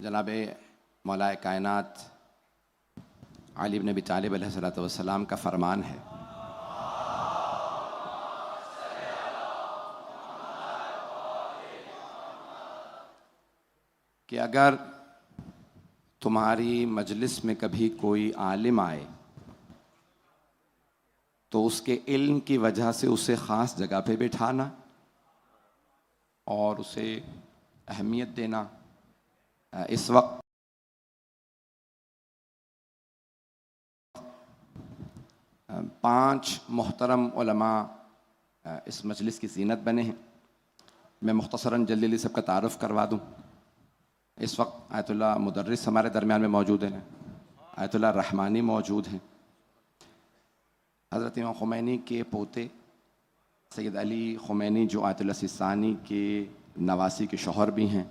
जनाब मौलाए कायनात अली इब्न अबी तालिब अलैहिस्सलाम का फरमान है कि अगर तुम्हारी मजलिस में कभी कोई आलिम आए तो उसके इल्म की वजह से उसे ख़ास जगह पे बिठाना और उसे अहमियत देना। इस वक्त पांच मोहतरम उलमा इस मजलिस की ज़ीनत बने हैं। मैं मुख्तसरन जल्दी सबका तारुफ़ करवा दूँ। इस वक्त आयतुल्लाह मुदर्रिस हमारे दरमियान में मौजूद हैं, आयतुल्लाह रहमानी मौजूद हैं, हज़रत इमाम ख़ुमैनी के पोते सैयद अली ख़ुमैनी जो आयतुल्लाह सिस्तानी के नवासी के शौहर भी हैं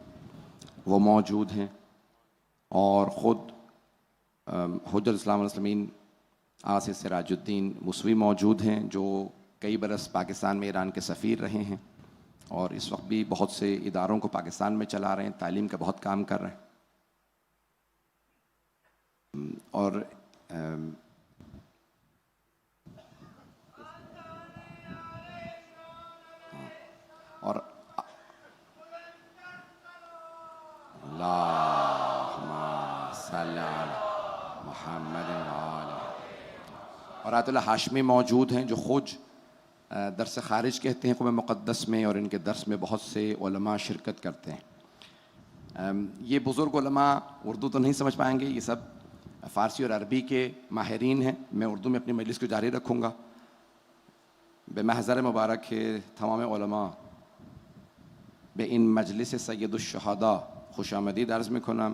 वो मौजूद हैं, और ख़ुद हुज्जत इस्लाम वल मुस्लिमीन आसिफ सिराजुद्दीन मूसवी मौजूद हैं जो कई बरस पाकिस्तान में ईरान के सफ़ीर रहे हैं और इस वक्त भी बहुत से इदारों को पाकिस्तान में चला रहे हैं, तालीम का बहुत काम कर रहे हैं। और और आयतुल्लाह हाशमी मौजूद हैं जो खुद दर्स ख़ारिज कहते हैं क़ुरान मुक़द्दस में, और इनके दर्स में बहुत से उलमा शिरकत करते हैं। ये बुज़ुर्ग उलमा उर्दू तो नहीं समझ पाएंगे, ये सब फ़ारसी और अरबी के माहिरीन हैं। मैं उर्दू में अपनी मजलिस को जारी रखूँगा। बेमहज़र मुबारक है तमाम उलमा बे इन मजलिस सय्यदुश्शुहदा खुशामदीद अर्ज़ में खुनाम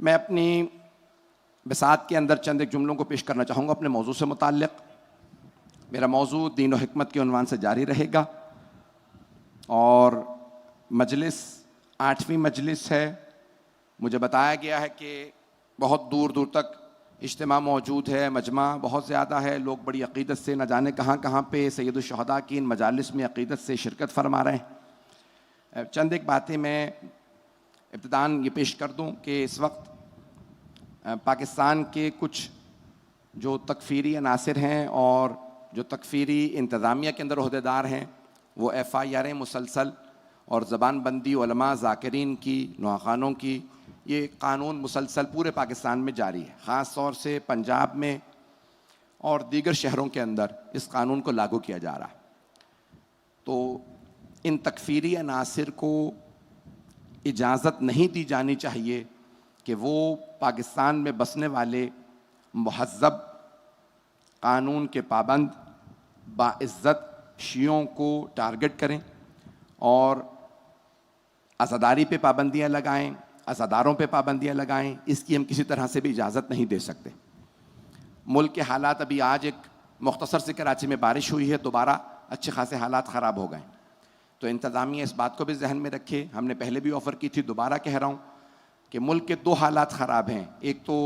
मैं अपनी बसात के अंदर चंद एक जुमलों को पेश करना चाहूँगा अपने मौजू से मुताल्लिक़। मेरा मौजू दीन और हिकमत के उन्वान से जारी रहेगा और मजलिस 8वीं मजलिस है। मुझे बताया गया है कि बहुत दूर दूर तक इज्तिमा मौजूद है, मजमा बहुत ज़्यादा है, लोग बड़ी अक़ीदत से न जाने कहाँ कहाँ पे सैयदुल शुहदा की इन मजालिस में अक़ीदत से शिरकत फरमा रहे हैं। चंद एक बातें मैं इब्तिदान ये पेश कर दूँ कि इस वक्त पाकिस्तान के कुछ जो तकफ़ीरी अनासिर हैं और जो तकफ़ीरी इंतज़ामिया के अंदर ओहदेदार हैं वो FIR मुसलसल और ज़बान बंदी उलमा ज़ाकिरीन की नौखानों की ये कानून मुसलसल पूरे पाकिस्तान में जारी है। ख़ास तौर से पंजाब में और दीगर शहरों के अंदर इस कानून को लागू किया जा रहा है। तो इन तकफ़ीरी अनासिर को इजाज़त नहीं दी जानी चाहिए कि वो पाकिस्तान में बसने वाले मुहज़्ज़ब कानून के पाबंद बाइज़्ज़त शियों को टारगेट करें और अज़ादारी पे पाबंदियाँ लगाएं, अज़ादारों पे पाबंदियाँ लगाएं। इसकी हम किसी तरह से भी इजाज़त नहीं दे सकते। मुल्क के हालात अभी आज एक मुख्तसर से कराची में बारिश हुई है, दोबारा अच्छे खासे हालात ख़राब हो गए। तो इंतज़ामिया इस बात को भी जहन में रखे, हमने पहले भी ऑफ़र की थी, दोबारा कह रहा हूँ कि मुल्क के दो हालात ख़राब हैं। एक तो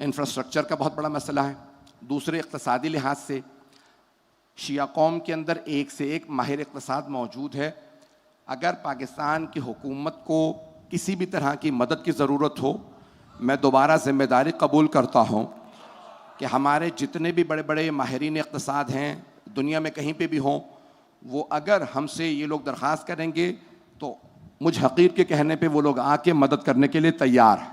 इंफ्रास्ट्रक्चर का बहुत बड़ा मसला है, दूसरे इक़्तिसादी लिहाज से शिया कौम के अंदर एक से एक माहिर इक़्तिसाद मौजूद है। अगर पाकिस्तान की हुकूमत को किसी भी तरह की मदद की ज़रूरत हो, मैं दोबारा ज़िम्मेदारी कबूल करता हूँ कि हमारे जितने भी बड़े बड़े माहिरीन इक़्तिसाद हैं दुनिया में कहीं पे भी हों, वो अगर हमसे ये लोग दरख्वास्त करेंगे तो मुझ हक़ीर के कहने पे वो लोग आके मदद करने के लिए तैयार हैं।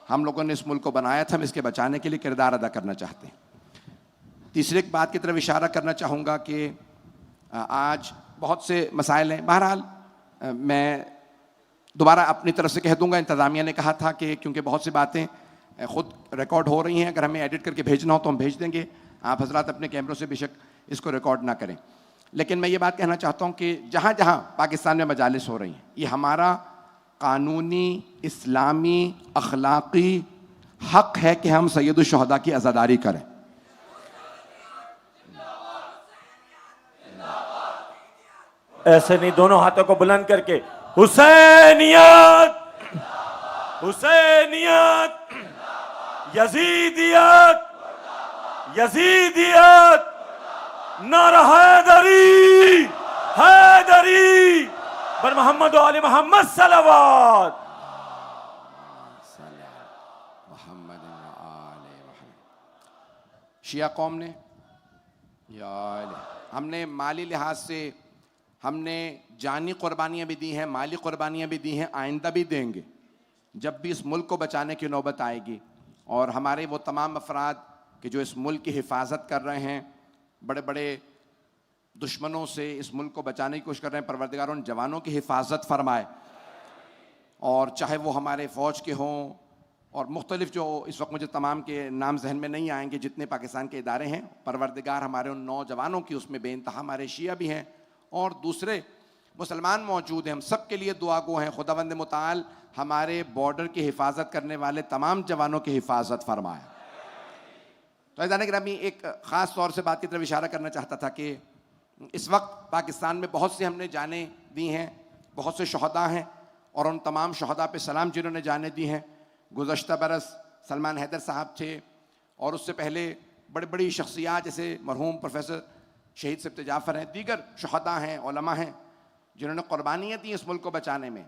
हम लोगों ने इस मुल्क को बनाया था, हम इसके बचाने के लिए किरदार अदा करना चाहते हैं। तीसरी एक बात की तरफ इशारा करना चाहूँगा कि आज बहुत से मसाइल हैं। बहरहाल मैं दोबारा अपनी तरफ से कह दूँगा, इंतज़ामिया ने कहा था कि क्योंकि बहुत सी बातें ख़ुद रिकॉर्ड हो रही हैं, अगर हमें एडिट करके भेजना हो तो हम भेज देंगे। आप हजरात अपने कैमरों से बेशक इसको रिकॉर्ड ना करें। लेकिन मैं ये बात कहना चाहता हूँ कि जहाँ जहाँ पाकिस्तान में मजालिस हो रही हैं, ये हमारा कानूनी इस्लामी अखलाक़ी हक़ है कि हम सैयदुल शुहदा की अज़ादारी करें। ऐसे नहीं, दोनों हाथों को बुलंद करके हुसैनियत, हुसैनियत, यजीदियत, यजीदियत, नारा हैदरी, हैदरी, बर मोहम्मद व आले मोहम्मद सलावत। शिया कौम ने हमने माली लिहाज से हमने जानी कुर्बानियाँ भी दी हैं, माली कुर्बानियाँ भी दी हैं, आइंदा भी देंगे जब भी इस मुल्क को बचाने की नौबत आएगी। और हमारे वो तमाम अफराद कि जो इस मुल्क की हिफाजत कर रहे हैं, बड़े बड़े दुश्मनों से इस मुल्क को बचाने की कोशिश कर रहे हैं, परवरदिगार उन जवानों की हिफाजत फरमाए। और चाहे वो हमारे फ़ौज के हों और मुख्तलिफ जो इस वक्त मुझे तमाम के नाम जहन में नहीं आएंगे जितने पाकिस्तान के इदारे हैं, परवरदिगार हमारे उन नौजवानों की उसमें बेइंतहा हमारे शिया भी हैं और दूसरे मुसलमान मौजूद हैं। हम सब के लिए दुआ गो हैं, खुदावंद मुताल हमारे बॉर्डर की हिफाजत करने वाले तमाम जवानों की हिफाजत फरमाए। तो ऐज़ान गिरामी, एक ख़ास तौर से बात की तरफ इशारा करना चाहता था कि इस वक्त पाकिस्तान में बहुत से हमने जाने दी हैं, बहुत से शुहदा हैं और उन तमाम शुहदा पे सलाम जिन्होंने जाने दी हैं। गुज़श्ता बरस सलमान हैदर साहब थे और उससे पहले बड़ी बड़ी शख्सियात जैसे मरहूम प्रोफेसर शहीद सिब्त जाफ़र हैं, दीगर शुहदा हैं, उलमा हैं जिन्होंने कुर्बानियाँ दी इस मुल्क को बचाने में।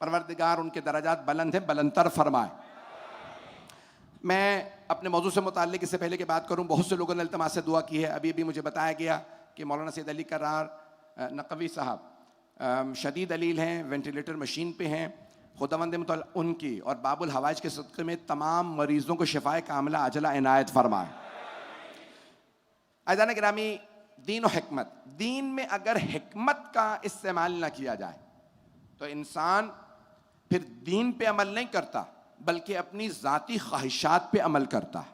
परवरदिगार उनके दराजात बुलंद हैं, बुलंदतर फरमाए। मैं अपने मौजू से मुताल्लिक़ इससे पहले कि बात करूँ, बहुत से लोगों ने इल्तिमास से दुआ की है। अभी अभी मुझे बताया गया कि मौलाना सैयद अली करार नकवी साहब शदीद अलील हैं, वेंटिलेटर मशीन पे हैं। खुदावंद मुताल उनकी और बाबुल हवाइज के सदक़े में तमाम मरीज़ों को शिफाए कामिला अजला इनायत फरमाए। अज़ान गिरामी, दीन और हिकमत, दीन में अगर हिकमत का इस्तेमाल ना किया जाए तो इंसान फिर दीन पे अमल नहीं करता बल्कि अपनी जाती ख्वाहिशात पे अमल करता है।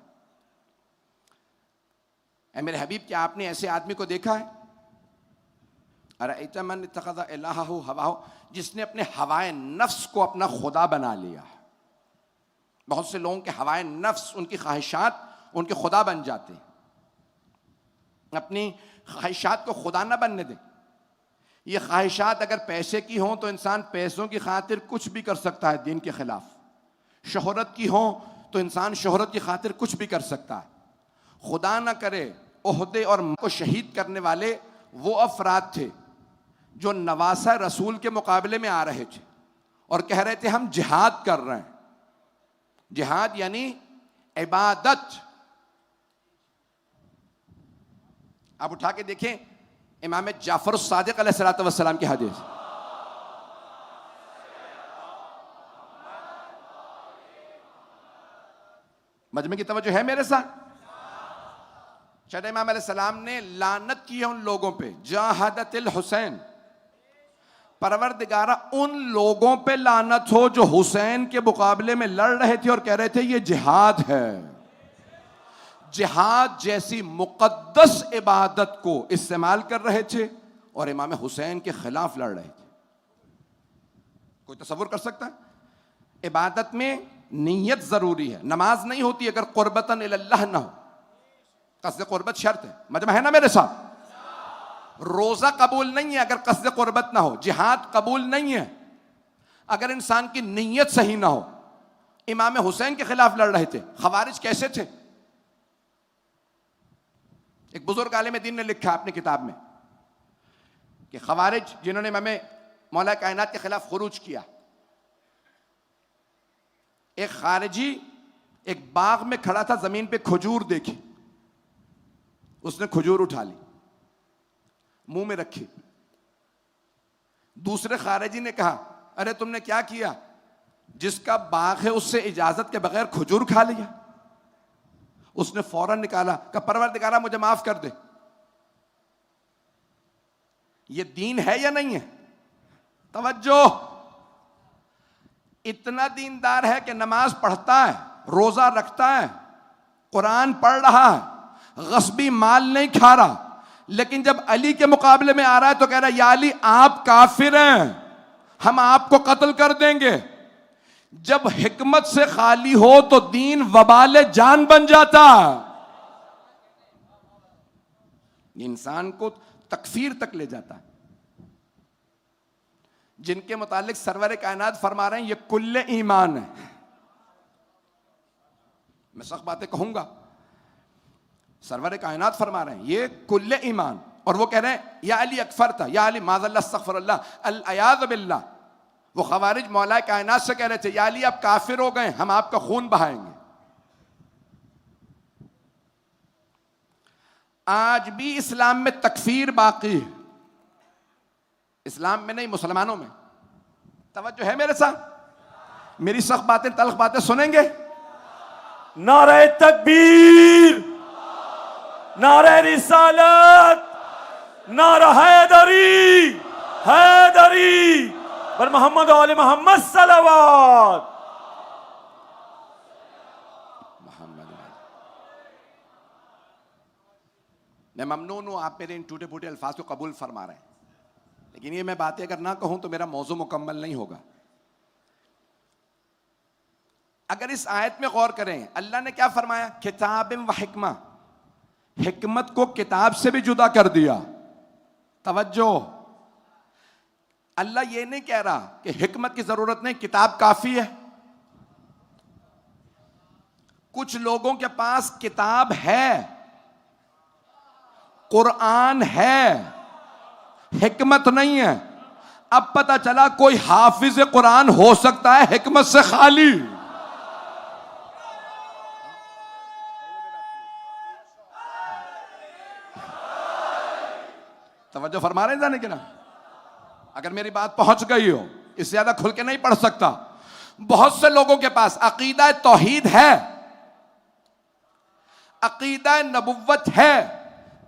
ऐ मेरे हबीब, क्या आपने ऐसे आदमी को देखा है? अरे इतमन इत्तखज़ इलाहहु हवाहु, जिसने अपने हवाए नफ्स को अपना खुदा बना लिया। बहुत से लोगों के हवाए नफ्स, उनकी ख्वाहिशात उनके खुदा बन जाते हैं। अपनी ख्वाहिशात को खुदा ना बनने दें। ये ख्वाहिशात अगर पैसे की हों तो इंसान पैसों की खातिर कुछ भी कर सकता है दीन के खिलाफ। शोहरत की हो तो इंसान शोहरत की खातिर कुछ भी कर सकता है। खुदा ना करे ओहदे और को शहीद करने वाले वो अफराद थे जो नवासा रसूल के मुकाबले में आ रहे थे और कह रहे थे हम जिहाद कर रहे हैं। जिहाद यानी इबादत। आप उठा के देखें इमाम जाफर सादिक अलैहिस्सलातु वस्सलाम की हदीस। मजमे की तवज्जो है मेरे साथ? शायद इमाम अलैहिस्सलाम ने लानत की है उन लोगों पे, जाहदतिल हुसैन, परवरदिगारा उन लोगों पे लानत हो जो हुसैन के मुकाबले में लड़ रहे थे और कह रहे थे ये जिहाद है। जिहाद जैसी मुकद्दस इबादत को इस्तेमाल कर रहे थे और इमाम हुसैन के खिलाफ लड़ रहे थे। कोई तसव्वुर कर सकता है? इबादत में नीयत जरूरी है। नमाज नहीं होती अगर कुर्बतन इल्लल्लाह ना हो। कसद कुर्बत शर्त है। मजमा है ना मेरे साथ? रोजा कबूल नहीं है अगर कसद कुर्बत ना हो। जिहाद कबूल नहीं है अगर इंसान की नीयत सही ना हो। इमाम हुसैन के खिलाफ लड़ रहे थे। खवारिज कैसे थे? एक बुजुर्ग आलिम दीन ने लिखा अपनी किताब में कि खवारिज जिन्होंने इमाम मौला कायनात के खिलाफ खुरूज किया, एक खारिजी एक बाग में खड़ा था, जमीन पे खजूर देखी, उसने खजूर उठा ली, मुंह में रखी। दूसरे खारिजी ने कहा अरे तुमने क्या किया? जिसका बाग है उससे इजाजत के बगैर खजूर खा लिया। उसने फौरन निकाला, कहा परवरदिगारा मुझे माफ कर दे। ये दीन है या नहीं है? तवज्जो, इतना दीनदार है कि नमाज पढ़ता है, रोजा रखता है, कुरान पढ़ रहा है, गस्बी माल नहीं खा रहा, लेकिन जब अली के मुकाबले में आ रहा है तो कह रहा है या अली आप काफिर हैं, हम आपको कत्ल कर देंगे। जब हिकमत से खाली हो तो दीन वबाले जान बन जाता। इंसान को तकफीर तक ले जाता है। जिनके मुतालिक सरवर कायनात फरमा रहे हैं ये कुल्ले ईमान है। मैं सख्त बातें कहूंगा, सरवर कायनात फरमा रहे हैं ये कुल्ले ईमान, और वो कह रहे हैं या अली अकफर था, या अली माज़ल्लाह अस्तग़फिरुल्लाह अल अयाज़ बिल्लाह। वो खवारिज मौला कायनात से कह रहे थे या अली आप काफिर हो गए, हम आपका खून बहाएंगे। आज भी इस्लाम में तकफीर बाकी है। इस्लाम में नहीं, मुसलमानों में। तवज्जो है मेरे साथ? मेरी सख्त बातें तल्ख बातें सुनेंगे? नारे तकबीर, नारे रिसालत, नारा हैदरी, हैदरी पर मोहम्मद वाले मोहम्मद सलावत। मैं ममनून हूं आप मेरे इन टूटे फूटे अल्फाज को कबूल फरमा रहे हैं, लेकिन ये मैं बातें अगर ना कहूं तो मेरा मौजू मुकम्मल नहीं होगा। अगर इस आयत में गौर करें, अल्लाह ने क्या फरमाया? किताबिम व हिकमा, हिकमत को किताब से भी जुदा कर दिया। तवज्जो, अल्लाह ये नहीं कह रहा कि हिकमत की जरूरत नहीं, किताब काफी है। कुछ लोगों के पास किताब है, कुरान है, हिकमत नहीं है। अब पता चला कोई हाफिज कुरान हो सकता है हिकमत से खाली। तवज्जो फरमा रहे हैं जाने के ना? अगर मेरी बात पहुंच गई हो, इससे ज्यादा खुल के नहीं पढ़ सकता। बहुत से लोगों के पास अकीदा तौहीद है, अकीदा नबुव्वत है,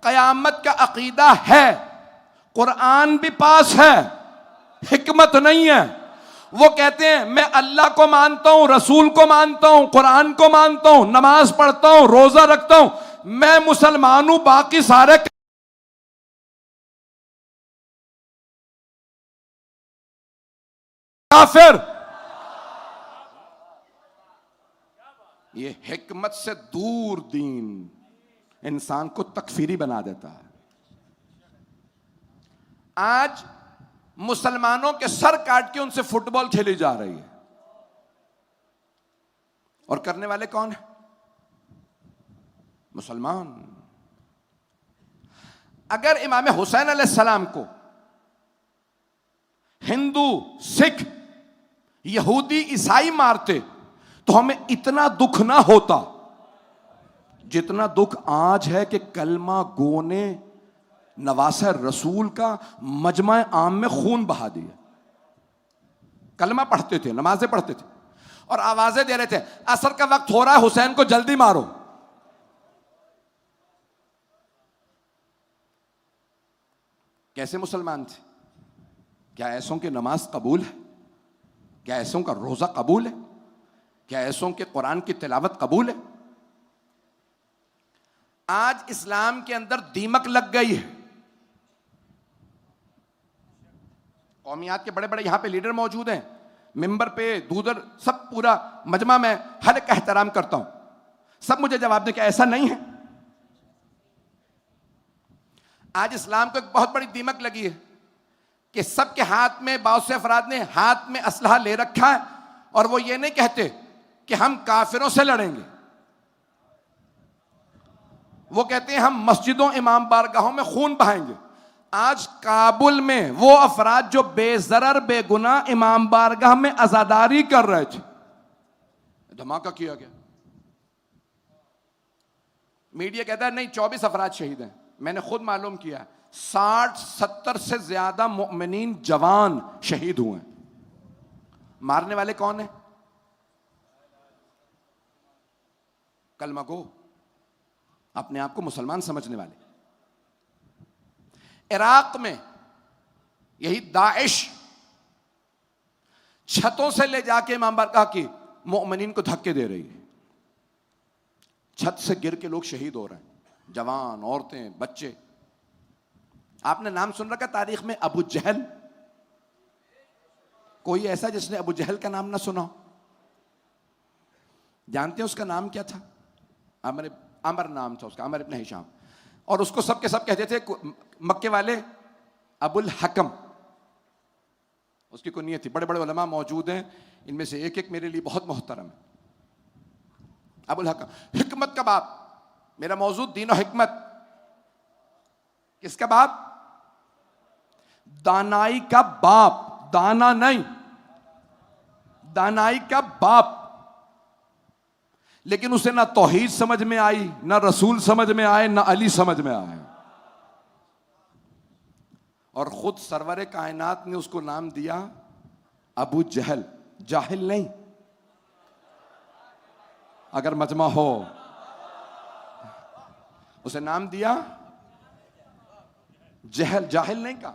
कयामत का अकीदा है, कुरान भी पास है, हिकमत नहीं है। वो कहते हैं मैं अल्लाह को मानता हूं, रसूल को मानता हूं, कुरान को मानता हूं, नमाज पढ़ता हूं, रोजा रखता हूं, मैं मुसलमान हूं, बाकी सारे काफिर। ये हिकमत से दूर दीन इंसान को तकफीरी बना देता है। आज मुसलमानों के सर काट के उनसे फुटबॉल खेली जा रही है, और करने वाले कौन है? मुसलमान। अगर इमाम हुसैन अलैहिस्सलाम को हिंदू, सिख, यहूदी, ईसाई मारते तो हमें इतना दुख ना होता जितना दुख आज है कि कलमा गो ने नवासे रसूल का मजमा आम में खून बहा दिया। कलमा पढ़ते थे, नमाजें पढ़ते थे और आवाजें दे रहे थे, असर का वक्त हो रहा है, हुसैन को जल्दी मारो। कैसे मुसलमान थे? क्या ऐसों की नमाज कबूल है? क्या ऐसों का रोजा कबूल है? क्या ऐसों के कुरान की तिलावत कबूल है? आज इस्लाम के अंदर दीमक लग गई है। कौमियात के बड़े बड़े यहां पे लीडर मौजूद हैं, मिंबर पे, दूदर, सब पूरा मजमा में हर एक का एहतराम करता हूं, सब मुझे जवाब दें कि ऐसा नहीं है। आज इस्लाम को एक बहुत बड़ी दीमक लगी है कि सबके हाथ में, बहुत से अफराद ने हाथ में असलहा ले रखा है और वो ये नहीं कहते कि हम काफिरों से लड़ेंगे। वो कहते हैं हम मस्जिदों, इमाम बारगाहों में खून बहाएंगे। आज काबुल में वो अफराद जो बेजरर, बेगुनाह इमाम बारगाह में अजादारी कर रहे थे, धमाका किया गया। मीडिया कहता है नहीं 24 अफराद शहीद हैं। मैंने खुद मालूम किया 60-70 से ज्यादा मोमिनीन जवान शहीद हुए हैं। मारने वाले कौन है? कलमा गो, अपने आप को मुसलमान समझने वाले। इराक में यही दाइश छतों से ले जाके इमाम बारगाह की मोमिनीन को धक्के दे रही है। छत से गिर के लोग शहीद हो रहे हैं, जवान, औरतें, बच्चे। आपने नाम सुन रखा तारीख में अबू जहल? कोई ऐसा जिसने अबू जहल का नाम ना सुना हो? जानते हैं उसका नाम क्या था? अमर नाम था उसका, अमर इब्न हिशाम। और उसको सब के सब कहते थे मक्के वाले अबुल हकम, उसकी कुनियत थी। बड़े बड़े उलमा मौजूद हैं, इनमें से एक एक मेरे लिए बहुत मोहतरम है। अबुल हकम, हिकमत का बाप। मेरा मौजूद दीन और हिकमत। किसका बाप? दानाई का बाप, दाना नहीं, दानाई का बाप। लेकिन उसे ना तौहीद समझ में आई, ना रसूल समझ में आए, ना अली समझ में आए, और खुद सरवरे कायनात ने उसको नाम दिया अबू जहल। जाहिल नहीं, अगर मजमा हो उसे नाम दिया जहल। जाहिल नहीं कहा,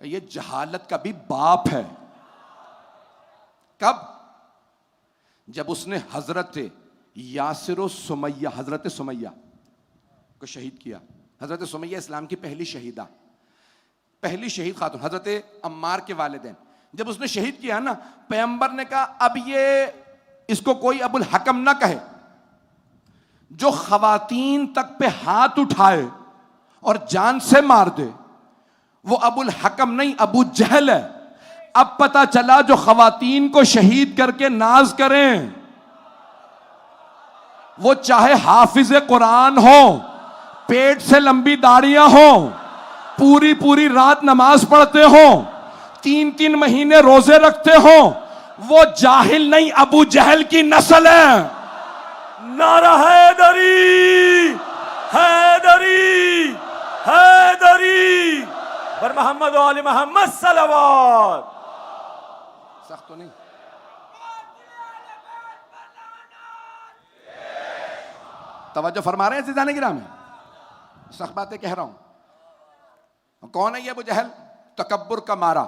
ये जहालत का भी बाप है। कब? जब उसने हजरत यासिर सुमैया, हजरत सुमैया को शहीद किया। हजरत सुमैया इस्लाम की पहली शहीदा, पहली शहीद खातून, हजरत अम्मार के वालिदैन। जब उसने शहीद किया ना, पैगंबर ने कहा अब ये इसको कोई अबुल हकम ना कहे, जो खवातीन तक पे हाथ उठाए और जान से मार दे वो अबुल हकम नहीं, अबू जहल है। अब पता चला जो खवातीन को शहीद करके नाज करें वो चाहे हाफिज कुरान हो, पेट से लंबी दाढ़ियां हो, पूरी पूरी रात नमाज पढ़ते हो, 3-3 महीने रोजे रखते हो, वो जाहिल नहीं, अबू जहल की नस्ल है। नारा हैदरी, हैदरी, हैदरी पर मोहम्मद वाले मोहम्मद सलवात। सख्त तो नहीं। तवज्जो फरमा रहे हैं ज़िदाने गिराम में? सख्त बातें कह रहा हूं। कौन है ये अबू जहल? तकब्बुर का मारा।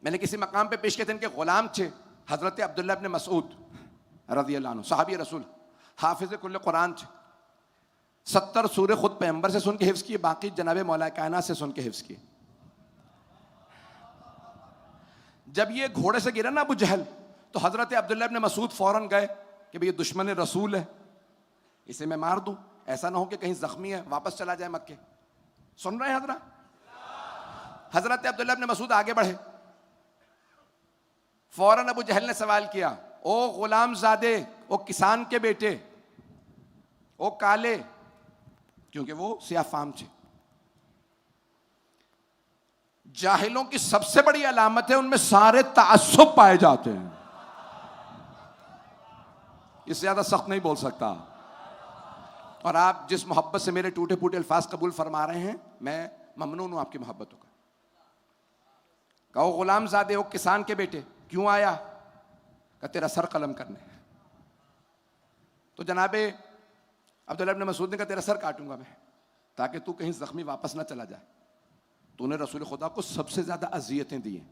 मैंने किसी मकाम पे पेश किए थे, इनके गुलाम थे हजरत अब्दुल्ला इब्न मसूद रज़ियल्लाहु अन्हु, सहाबी रसूल, हाफिज कुल कुरान थे। 70 सूरे खुद पैगंबर से सुन के हिफ्ज किए, बाकी जनाब मौला कायनात से सुन के हिफ्ज किए। जब ये घोड़े से गिरा ना अबू जहल, तो हजरत अब्दुल्ला इब्न मसूद फौरन गए कि भाई ये दुश्मन रसूल है, इसे मैं मार दूं, ऐसा ना हो कि कहीं जख्मी है वापस चला जाए मक्के। सुन रहे हैं हजरा? हजरत अब्दुल्ला इब्न मसूद आगे बढ़े, फौरन अबू जहल ने सवाल किया, ओ गुलाम ज़ादे, ओ किसान के बेटे, ओ काले, क्योंकि वो सियाह फाम थे। जाहिलों की सबसे बड़ी अलामत है उनमें सारे ताज्जुब पाए जाते हैं। इससे ज्यादा सख्त नहीं बोल सकता। और आप जिस मोहब्बत से मेरे टूटे फूटे अल्फाज कबूल फरमा रहे हैं, मैं ममनून हूं आपकी मोहब्बतों का। कहो गुलाम ज़ादे, ओ किसान के बेटे, क्यों आया? का तेरा सर कलम करने। तो जनाबे अब्दुल्ला इब्न मसूद ने कहा तेरा सर काटूंगा मैं, ताकि तू कहीं जख्मी वापस ना चला जाए। तूने रसूल खुदा को सबसे ज्यादा अजियतें दी हैं।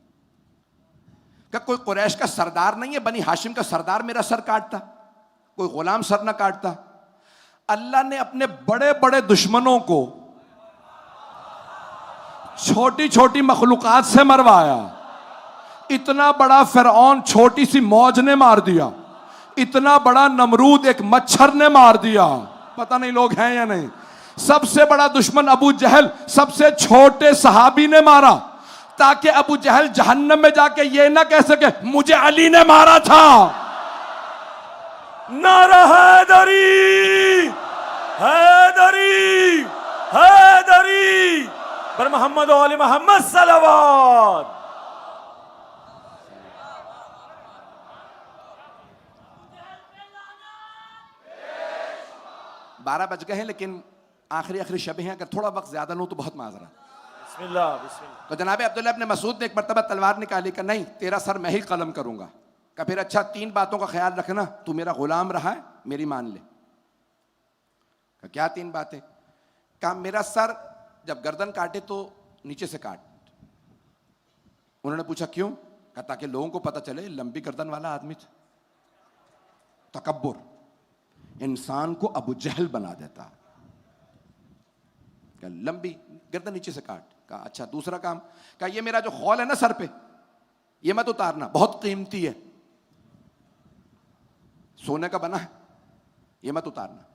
क्या कोई कुरैश का सरदार नहीं है, बनी हाशिम का सरदार मेरा सर काटता, कोई गुलाम सर ना काटता? अल्लाह ने अपने बड़े बड़े दुश्मनों को छोटी छोटी मखलूकात से मरवाया। इतना बड़ा फिरौन छोटी सी मौज ने मार दिया, इतना बड़ा नमरूद एक मच्छर ने मार दिया। पता नहीं लोग हैं या नहीं। सबसे बड़ा दुश्मन अबू जहल सबसे छोटे सहाबी ने मारा, ताकि अबू जहल जहन्नम में जाके ये ना कह सके मुझे अली ने मारा था। नारा हैदरी, हैदरी, हैदरी बर मोहम्मद व आले मोहम्मद सलवात। 12 बज गए हैं, लेकिन आखिरी शब हैं, अगर थोड़ा वक्त ज्यादा लो तो बहुत माजरा। बिस्मिल्लाह, बिस्मिल्लाह। तो जनाब अब्दुल्ला इब्न मसूद ने एक मरतबा तलवार निकाली, का नहीं तेरा सर मैं ही कलम करूंगा। का फिर अच्छा 3 बातों का ख्याल रखना, तू मेरा गुलाम रहा है, मेरी मान ले। का क्या 3 बातें? का मेरा सर जब गर्दन काटे तो नीचे से काट। उन्होंने पूछा क्यों? का ताकि लोगों को पता चले लंबी गर्दन वाला आदमी था। तकब्बुर इंसान को अबू जहल बना देता। लंबी गर्दन नीचे से काट। कहा अच्छा दूसरा काम, कहा ये मेरा जो खौल है ना सर पे, ये मत उतारना, बहुत कीमती है, सोने का बना है, ये मत उतारना।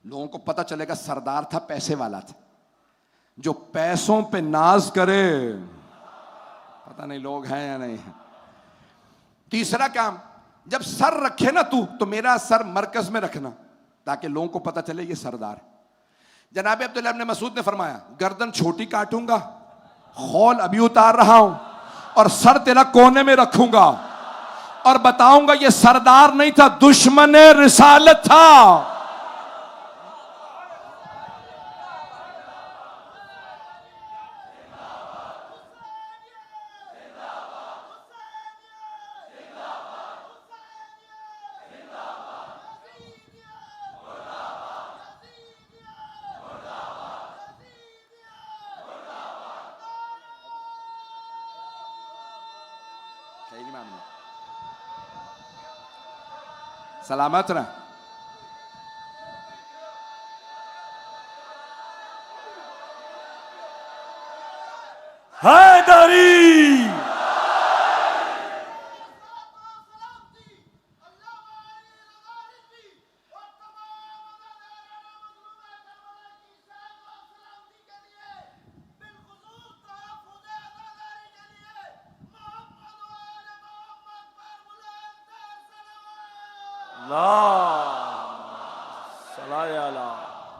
लोगों को पता चलेगा सरदार था, पैसे वाला था, जो पैसों पे नाज करे। पता नहीं लोग हैं या नहीं है। तीसरा काम, जब सर रखे ना तू, तो मेरा सर मरकज में रखना, ताकि लोगों को पता चले ये सरदार है। जनाब अब्दुल्ला इब्न मसूद ने फरमाया गर्दन छोटी काटूंगा, खौल अभी उतार रहा हूं, और सर तेरा कोने में रखूंगा, और बताऊंगा ये सरदार नहीं था, दुश्मन रिसालत था। सलामत रह। हैदरी,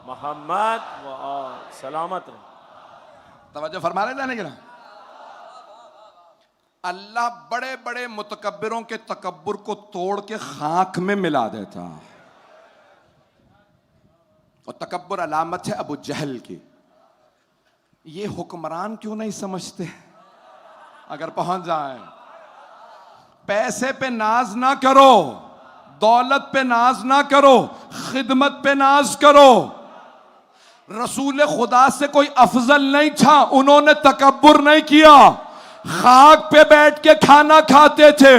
मोहम्मद व सलामत रहे। तवज्जो फरमा रहे जाने के ना। अल्लाह बड़े बड़े मुतकब्बिरों के तकब्बुर को तोड़ के खाक में मिला देता। और तकब्बुर अलामत है अबू जहल की। ये हुक्मरान क्यों नहीं समझते? अगर पहुंच जाए, पैसे पे नाज ना करो, दौलत पे नाज ना करो, खिदमत पे नाज करो। रसूल खुदा से कोई अफजल नहीं था, उन्होंने तकब्बुर नहीं किया, खाक पे बैठ के खाना खाते थे।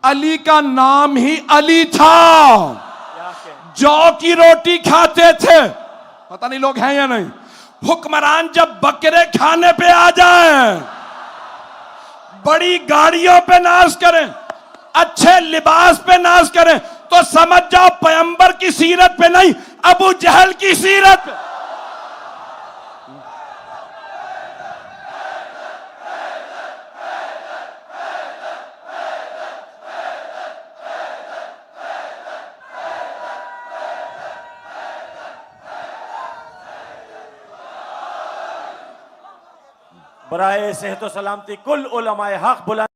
अली का नाम ही अली था। जौ की रोटी खाते थे। पता नहीं लोग हैं या नहीं। हुक्मरान जब बकरे खाने पे आ जाए, बड़ी गाड़ियों पे नाज करें, अच्छे लिबास पे नाज करें, तो समझ जाओ पैगंबर की सीरत पे नहीं, अबू जहल की सीरत पे। बराए सेहत व सलामती कुल उलमाए हक बुलंद।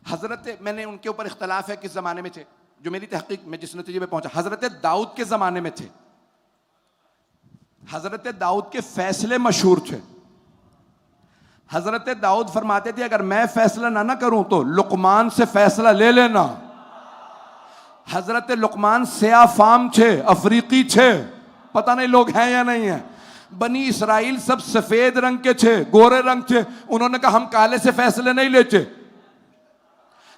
हजरत, मैंने उनके ऊपर इख्तलाफ है किस जमाने में थे, जो मेरी तहकीक में जिस नतीजे पे पहुंचा, हजरत दाऊद के जमाने में थे। हजरत दाऊद के फैसले मशहूर थे। हजरत दाऊद फरमाते थे अगर मैं फैसला ना करूं तो लुकमान से फैसला ले लेना। हजरत लुकमान सियाफाम थे, अफ्रीकी थे। पता नहीं लोग हैं या नहीं है। बनी इसराइल सब सफेद रंग के थे, गोरे रंग थे। उन्होंने कहा हम काले से फैसले नहीं लेते।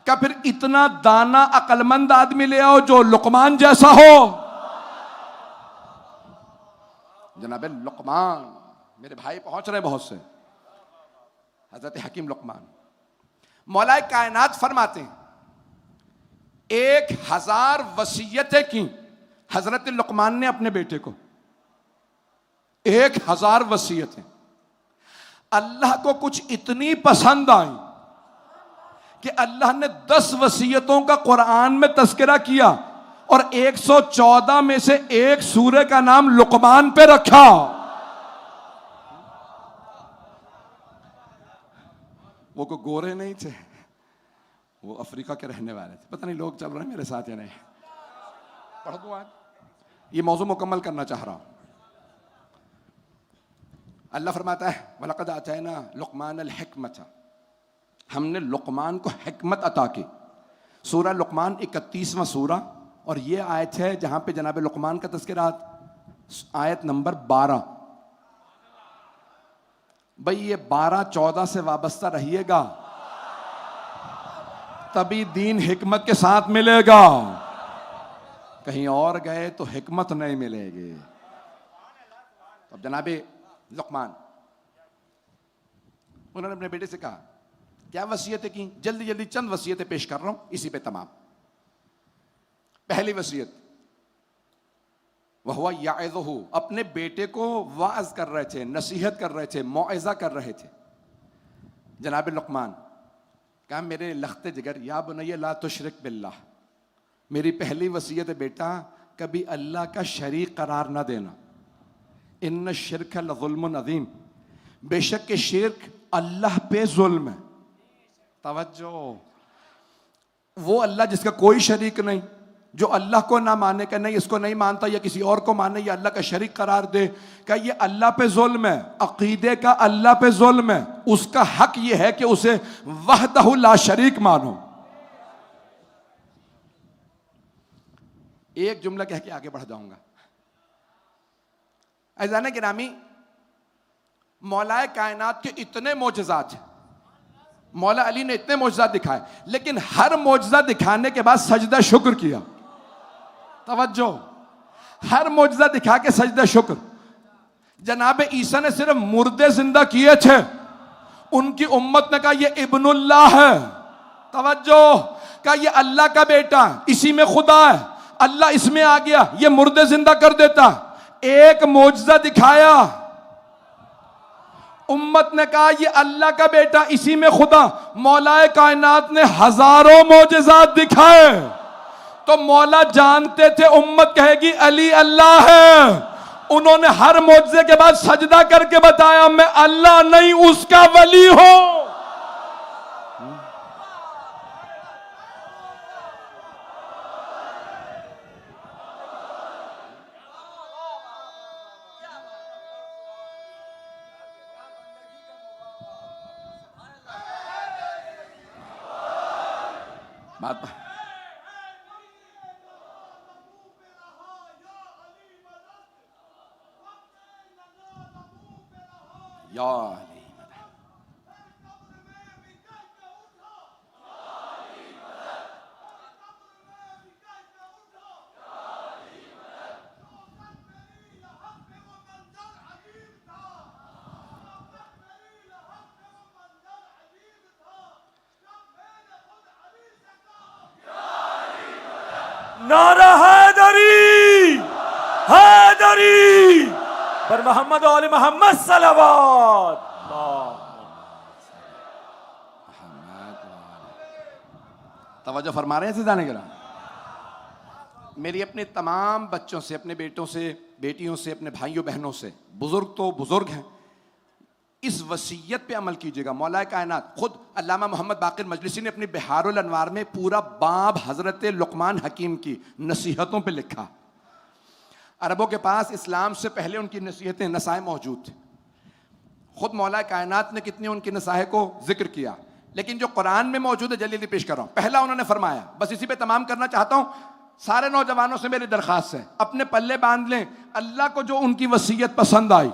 क्या फिर इतना दाना अक्लमंद आदमी ले आओ जो लुकमान जैसा हो। जनाब लुकमान, मेरे भाई पहुंच रहे बहुत से। हजरत हकीम लुकमान मौलाए कायनात फरमाते हैं 1000 वसीयतें की हजरत लुकमान ने अपने बेटे को। 1000 वसीयतें। अल्लाह को कुछ इतनी पसंद आई कि अल्लाह ने 10 वसीयतों का कुरान में तस्करा किया और 114 में से एक सूरह का नाम लुकमान पे रखा। वो को गोरे नहीं थे, वो अफ्रीका के रहने वाले थे। पता नहीं लोग चल रहे हैं मेरे साथ या नहीं। पढ़ दूं आज, ये मौजू मुकम्मल करना चाह रहा हूं। अल्लाह फरमाता है वलक़द आतैना लुक़मान अल हिकमत, हमने लुक़मान को हिकमत अता की। सूरा लुक़मान 31वां सूरा और ये आयत है जहां पे जनाब लुक़मान का तज़किरा, आयत नंबर 12। भाई ये 12-14 से वाबस्ता रहिएगा, तभी दीन हिकमत के साथ मिलेगा। कहीं और गए तो हिकमत नहीं मिलेगी। अब जनाबे लुक़मान, उन्होंने अपने बेटे से कहा क्या वसीयतें की, जल्दी जल्दी चंद वसीयतें पेश कर रहा हूं, इसी पे तमाम। पहली वसीयत, वह हुआ याइज़ुहु, अपने बेटे को वाज कर रहे थे, नसीहत कर रहे थे, मौइज़ा कर रहे थे। जनाब लुक़मान कहा मेरे लख्ते जिगर, या बुनय्या ला तुशरिक बिल्लाह, मेरी पहली वसीयत है बेटा कभी अल्लाह का शरीक करार ना देना। इन्न शिर्क लज़ुल्मुन अज़ीम, बेशक के शिर्क अल्लाह पे जुल्म है। तवज्जो, वो अल्लाह जिसका कोई शरीक नहीं, जो अल्लाह को ना माने, का नहीं इसको नहीं मानता या किसी और को माने या अल्लाह का शरीक करार दे, क्या ये अल्लाह पे जुल्म है। अकीदे का अल्लाह पे जुल्म है। उसका हक ये है कि उसे वहदहु ला शरीक मानो। एक जुमला कह के आगे बढ़ जाऊंगा। अज़ान गिरामी, मौलाए कायनात के इतने मोजज़ात हैं, मौला अली ने इतने मोजज़ात दिखाए, लेकिन हर मोजज़ा दिखाने के बाद सजदा शुक्र किया। तवज्जो, हर मोजज़ा दिखा के सजदा शुक्र। जनाब ईसा ने सिर्फ मुर्दे जिंदा किए थे, उनकी उम्मत ने कहा ये इब्नुल्लाह है। तवज्जो, कहा ये अल्लाह का बेटा, इसी में खुदा है, अल्लाह इसमें आ गया, ये मुर्दे जिंदा कर देता। एक मोजज़ा दिखाया, उम्मत ने कहा ये अल्लाह का बेटा, इसी में खुदा। मौलाए कायनात ने हजारों मोजज़ात दिखाए, तो मौला जानते थे उम्मत कहेगी अली अल्लाह है। उन्होंने हर मोजज़े के बाद सजदा करके बताया मैं अल्लाह नहीं उसका वली हूं। बात या नारा हैदरी, हैदरी पर मोहम्मद और मोहम्मद सलावत। तवज्जो फरमा रहे हैं सिजाने के नाम। मेरी अपने तमाम बच्चों से, अपने बेटों से, बेटियों से, अपने भाइयों बहनों से, बुजुर्ग तो बुजुर्ग हैं, इस वसीयत पे अमल कीजिएगा। मौला कायनात खुद अल्लामा मोहम्मद बाकिर मजलिसी ने अपनी बिहारुल अनवार में पूरा बाब हजरत लुकमान हकीम की नसीहतों पे लिखा। अरबों के पास इस्लाम से पहले उनकी नसीहतें, नसाए मौजूद थे। खुद मौला कायनात ने कितनी उनकी नसाहे को जिक्र किया, लेकिन जो कुरान में मौजूद है जल्दी पेश कर रहा हूं। पहला उन्होंने फरमाया, बस इसी पे तमाम करना चाहता हूं, सारे नौजवानों से मेरी दरखास्त है, अपने पल्ले बांध लें अल्लाह को जो उनकी वसीयत पसंद आई,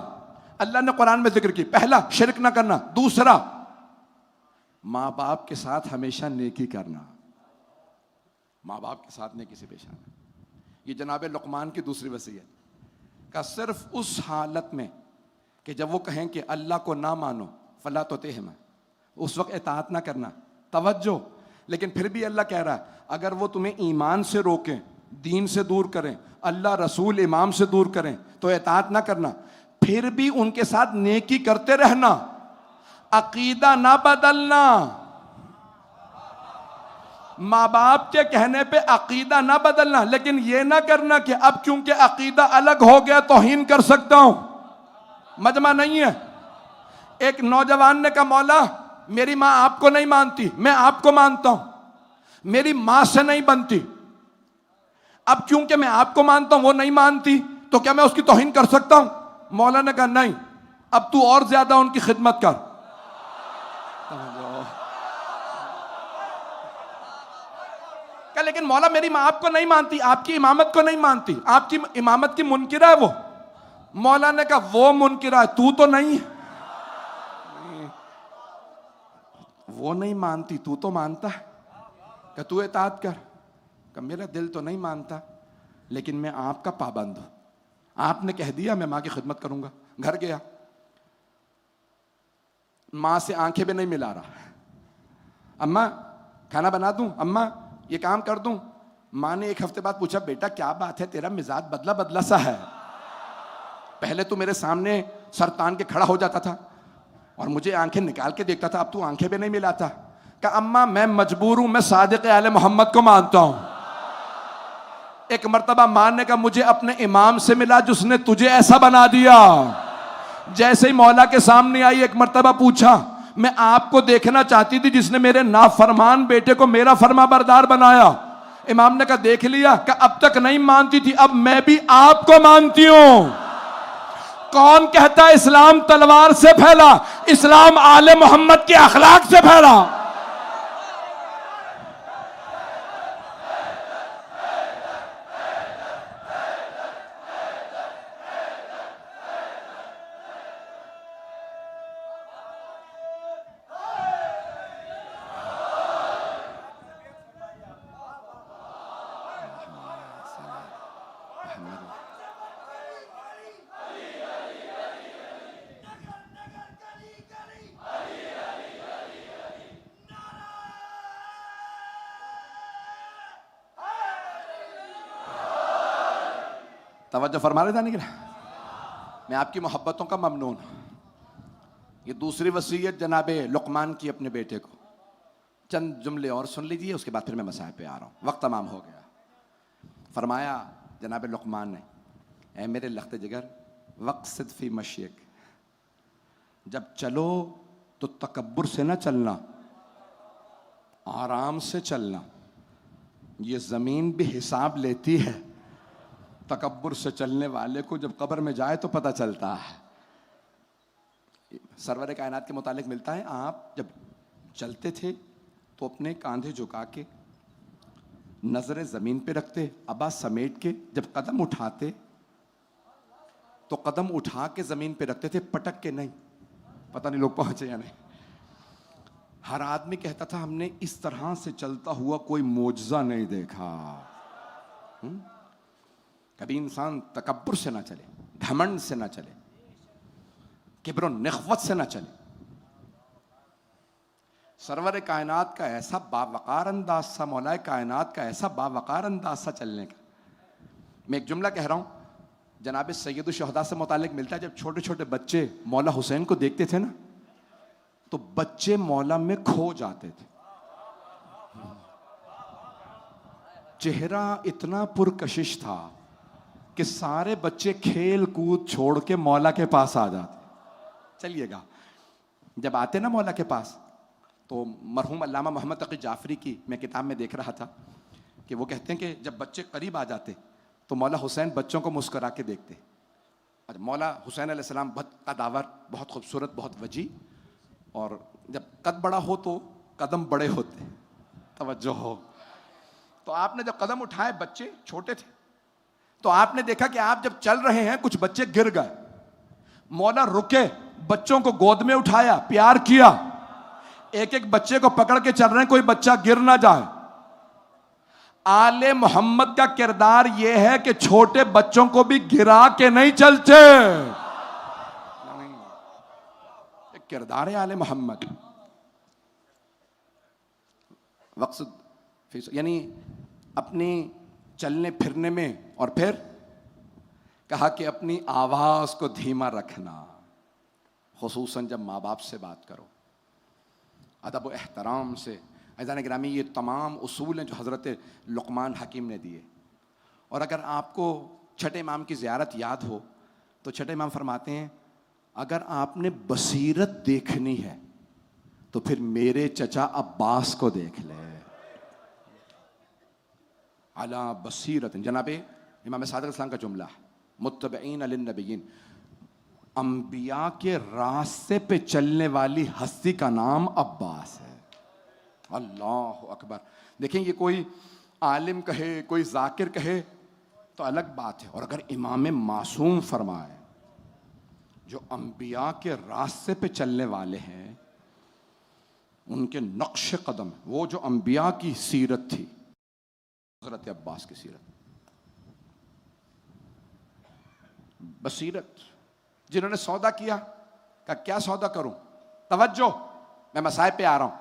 अल्लाह ने कुरान में जिक्र की। पहला, शिरक ना करना। दूसरा, माँ बाप के साथ हमेशा नेकी करना, माँ बाप के साथ नेकी से पेश आना। ये जनाब लुकमान की दूसरी वसीयत का, सिर्फ उस हालत में कि जब वो कहें कि अल्लाह को ना मानो, फला तो तेहमा, उस वक्त इताअत ना करना। तवज्जो, लेकिन फिर भी अल्लाह कह रहा है अगर वो तुम्हें ईमान से रोकें, दीन से दूर करें, अल्लाह रसूल इमाम से दूर करें, तो इताअत ना करना। फिर भी उनके साथ नेकी करते रहना, अकीदा ना बदलना। माँ बाप के कहने पे अकीदा ना बदलना, लेकिन ये ना करना कि अब क्योंकि अकीदा अलग हो गया तौहीन कर सकता हूं। मजमा नहीं है। एक नौजवान ने कहा, मौला मेरी माँ आपको नहीं मानती, मैं आपको मानता हूं, मेरी माँ से नहीं बनती, अब क्योंकि मैं आपको मानता हूं वो नहीं मानती, तो क्या मैं उसकी तौहीन कर सकता हूं? मौला ने कहा नहीं, अब तू और ज्यादा उनकी खिदमत कर। क्या? लेकिन मौला मेरी माँ आपको नहीं मानती, आपकी इमामत को नहीं मानती, आपकी इमामत की मुनकिरा है वो। मौला ने कहा वो मुनकिरा है, तू तो नहीं। वो नहीं मानती, तू तो मानता है, क्या तू इताअत कर। क्या? मेरा दिल तो नहीं मानता, लेकिन मैं आपका पाबंद हूं, आपने कह दिया मैं माँ की खिदमत करूंगा। घर गया, माँ से आंखें भी नहीं मिला रहा, अम्मा खाना बना दूं, अम्मा ये काम कर दूं। माँ ने एक हफ्ते बाद पूछा, बेटा क्या बात है, तेरा मिजाज बदला बदला सा है, पहले तू मेरे सामने सर तान के खड़ा हो जाता था और मुझे आंखें निकाल के देखता था, अब तू आंखें भी नहीं मिलाता। कहा अम्मा मैं मजबूर हूं, मैं सादिक आले मोहम्मद को मानता हूं। एक मर्तबा माँ ने कहा मुझे अपने इमाम से मिला जिसने तुझे ऐसा बना दिया। जैसे ही मौला के सामने आई, एक मर्तबा पूछा, मैं आपको देखना चाहती थी जिसने मेरे नाफरमान बेटे को मेरा फरमा बरदार बनाया। इमाम ने कहा देख लिया, कि अब तक नहीं मानती थी, अब मैं भी आपको मानती हूं। कौन कहता है इस्लाम तलवार से फैला? इस्लाम आले मोहम्मद के अखलाक से फैला। तवज्जो फरमा रहे जाने के लिए, मैं आपकी मोहब्बतों का ममनून हूं। ये दूसरी वसीयत जनाबे लुकमान की अपने बेटे को। चंद जुमले और सुन लीजिए, उसके बाद फिर मैं मसाइल पे आ रहा हूं, वक्त तमाम हो गया। फरमाया जनाबे लुकमान ने, ऐ मेरे लख्त जिगर वक़्सिद फी मशियक, जब चलो तो तकब्बुर से ना चलना, आराम से चलना। ये ज़मीन भी हिसाब लेती है, तकब्बुर से चलने वाले को जब कब्र में जाए तो पता चलता है। सरवर कायनात के मुतालिक मिलता है, आप जब चलते थे तो अपने कांधे झुका के नजरें ज़मीन पे रखते, अबा समेट के, जब कदम उठाते तो कदम उठा के ज़मीन पे रखते थे, पटक के नहीं। पता नहीं लोग पहुंचे या नहीं। हर आदमी कहता था हमने इस तरह से चलता हुआ कोई मोजज़ा नहीं देखा। कभी इंसान तकब्बुर से ना चले, घमंड से ना चले, किब्र और निखवत से ना चले। सरवर कायनात का ऐसा बावकार अंदाज सा, मौलाए कायनात का ऐसा बावकार अंदाज सा चलने का। मैं एक जुमला कह रहा हूँ, जनाब सैयद शुहदा से मुतालिक मिलता है। जब छोटे छोटे बच्चे मौला हुसैन को देखते थे ना, तो बच्चे मौला में खो जाते थे। चेहरा इतना पुरकशिश था कि सारे बच्चे खेल कूद छोड़ के मौला के पास आ जाते। चलिएगा, जब आते ना मौला के पास, तो मरहूम अल्लामा मोहम्मद तकी जाफरी की मैं किताब में देख रहा था कि वो कहते हैं कि जब बच्चे करीब आ जाते तो मौला हुसैन बच्चों को मुस्करा के देखते। और मौला हुसैन अलैहिस्सलाम बहुत कदावर, बहुत खूबसूरत, बहुत वजी, और जब कद बड़ा हो तो कदम बड़े होते। तवज्जो हो। तो आपने जब कदम उठाए, बच्चे छोटे थे, तो आपने देखा कि आप जब चल रहे हैं कुछ बच्चे गिर गए, मौला रुके, बच्चों को गोद में उठाया, प्यार किया, एक एक बच्चे को पकड़ के चल रहे हैं, कोई बच्चा गिर ना जाए। आले मोहम्मद का किरदार यह है कि छोटे बच्चों को भी गिरा के नहीं चलते। किरदार है आले मोहम्मद। वक्त यानी अपनी चलने फिरने में, और फिर कहा कि अपनी आवाज को धीमा रखना, खुसूसन जब माँ बाप से बात करो, अदब व एहतराम से। ऐज़ान गिरामी, ये तमाम उसूल हैं जो हज़रत लुक़मान हकीम ने दिए। और अगर आपको छठे इमाम की ज़ियारत याद हो तो छठे इमाम फरमाते हैं, अगर आपने बसीरत देखनी है तो फिर मेरे चचा अब्बास को देख ले। अला बसीरत, जनाबे इमाम सादिक़ इस्लाम का जुमला, मुत्तबईन लिन्नबिय्यीन, अंबिया के रास्ते पे चलने वाली हस्ती का नाम अब्बास है। अल्लाह अकबर। देखें, ये कोई आलिम कहे, कोई जाकिर कहे तो अलग बात है, और अगर इमाम मासूम फरमाए जो अंबिया के रास्ते पे चलने वाले हैं, उनके नक्श कदम, वो जो अंबिया की सीरत थी, हज़रत अब्बास की सीरत, बसीरत, जिन्होंने सौदा किया, का क्या सौदा करूं, तवज्जो, मैं मसाइब पे आ रहा हूं,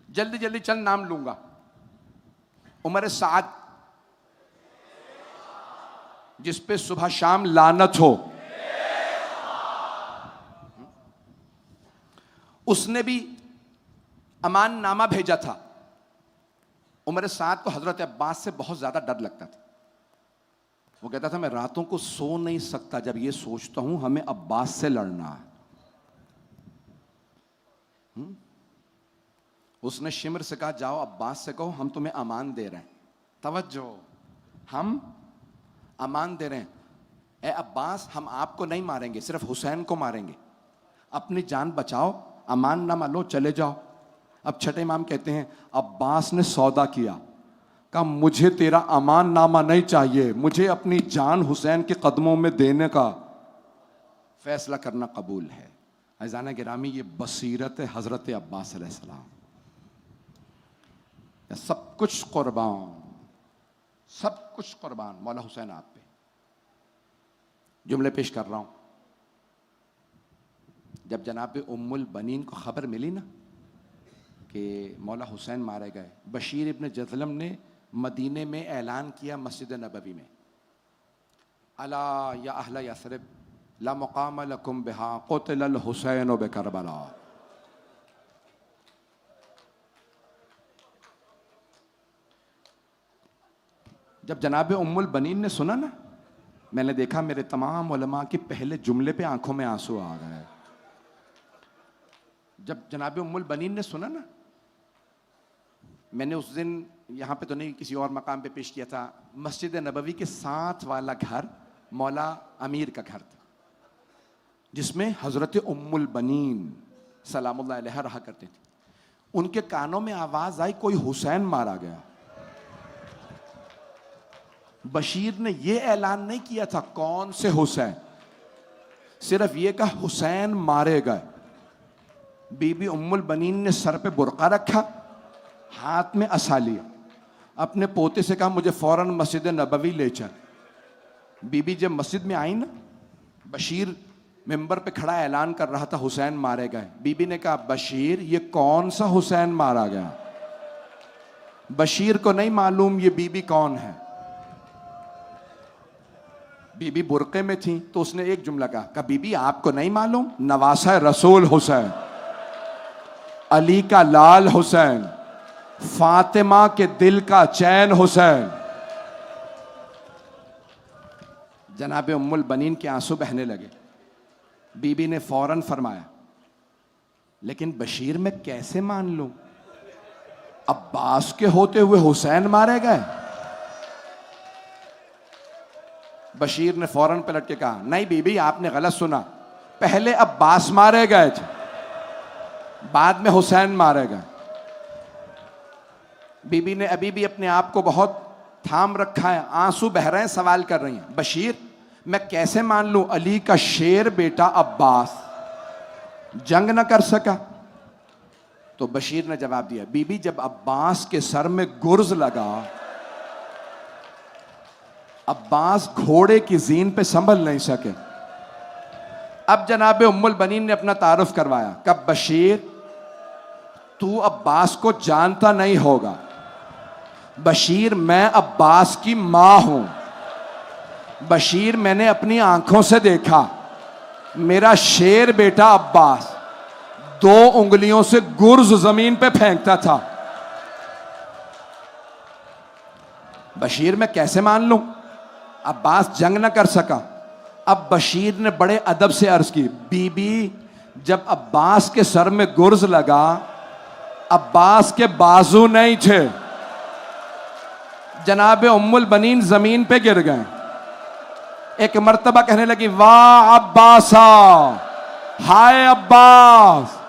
जल्दी जल्दी चंद नाम लूंगा। उमर साद, जिस पे सुबह शाम लानत हो, उसने भी अमान नामा भेजा था। उमर साद को हजरत अब्बास से बहुत ज्यादा डर लगता था। वो कहता था, मैं रातों को सो नहीं सकता जब ये सोचता हूं हमें अब्बास से लड़ना है। उसने शिमर से कहा, जाओ अब्बास से कहो हम तुम्हें अमान दे रहे हैं। तवज्जो, हम अमान दे रहे हैं। ए अब्बास, हम आपको नहीं मारेंगे, सिर्फ हुसैन को मारेंगे, अपनी जान बचाओ, अमान ना मानो, चले जाओ। अब छठे इमाम कहते हैं, अब्बास ने सौदा किया, कहा मुझे तेरा अमान नामा नहीं चाहिए, मुझे अपनी जान हुसैन के कदमों में देने का फैसला करना कबूल है। अज़ाना गिरामी, ये बसीरत है हजरत अब्बास अलैहिस्सलाम। सब कुछ कुर्बान, सब कुछ कुर्बान मौला हुसैन आप पे। जुमले पेश कर रहा हूं। जब जनाब उम्मुल बनीन को खबर मिली ना कि मौला हुसैन मारे गए, बशीर इब्न जज़लम ने मदीने में ऐलान किया, मस्जिद नबवी में, अला या अहला यसरिब ला मुकाम लकुम बिहा क़ुतिलल हुसैन बिकरबला। जब जनाब उम्मुल बनीन ने सुना ना, मैंने देखा मेरे तमाम उलमा के पहले जुमले पे आंखों में आंसू आ गए। जब जनाब उम्मुल बनीन ने सुना ना, मैंने उस दिन यहाँ पे तो नहीं, किसी और मकाम पे पेश किया था, मस्जिद नबवी के साथ वाला घर मौला अमीर का घर था, जिसमें हजरत उम्मुल बनीन सलामुल्लाह अलैहा रहा करते थे। उनके कानों में आवाज आई, कोई हुसैन मारा गया। बशीर ने यह ऐलान नहीं किया था कौन से हुसैन, सिर्फ यह कहा हुसैन मारे गए। बीबी उम्मुल बनीन ने सर पे बुरका रखा, हाथ में असा लिया, अपने पोते से कहा मुझे फौरन मस्जिद नबवी ले चल। बीबी जब मस्जिद में आई ना, बशीर मिंबर पे खड़ा ऐलान कर रहा था हुसैन मारे गए। बीबी ने कहा बशीर ये कौन सा हुसैन मारा गया? बशीर को नहीं मालूम ये बीबी कौन है। बीबी बुरके में थी तो उसने एक जुमला कहा बीबी आपको नहीं मालूम नवासा रसूल हुसैन, अली का लाल हुसैन, फातिमा के दिल का चैन हुसैन। जनाबे उम्मुल बनीन के आंसू बहने लगे। बीबी ने फौरन फरमाया लेकिन बशीर मैं कैसे मान लूं, अब्बास के होते हुए हुसैन मारे गए? बशीर ने फौरन पलट के कहा नहीं बीबी आपने गलत सुना, पहले अब्बास मारे गए थे, बाद में हुसैन मारे गए। बीबी ने अभी भी अपने आप को बहुत थाम रखा है, आंसू बह रहे हैं, सवाल कर रही हैं बशीर मैं कैसे मान लूं अली का शेर बेटा अब्बास जंग न कर सका? तो बशीर ने जवाब दिया बीबी जब अब्बास के सर में गुर्ज लगा, अब्बास घोड़े की जीन पे संभल नहीं सके। अब जनाबे उम्मुल बनीन ने अपना तारुफ करवाया, कब बशीर तू अब्बास को जानता नहीं होगा, बशीर मैं अब्बास की मां हूं, बशीर मैंने अपनी आंखों से देखा, मेरा शेर बेटा अब्बास 2 उंगलियों से गुर्ज जमीन पे फेंकता था। बशीर मैं कैसे मान लूं अब्बास जंग न कर सका? अब बशीर ने बड़े अदब से अर्ज की बीबी जब अब्बास के सर में गुर्ज लगा, अब्बास के बाजू नहीं थे। जनाबे उम्मुल बनीन जमीन पे गिर गए। एक मर्तबा कहने लगी वाह अब्बासा, हाय अब्बास।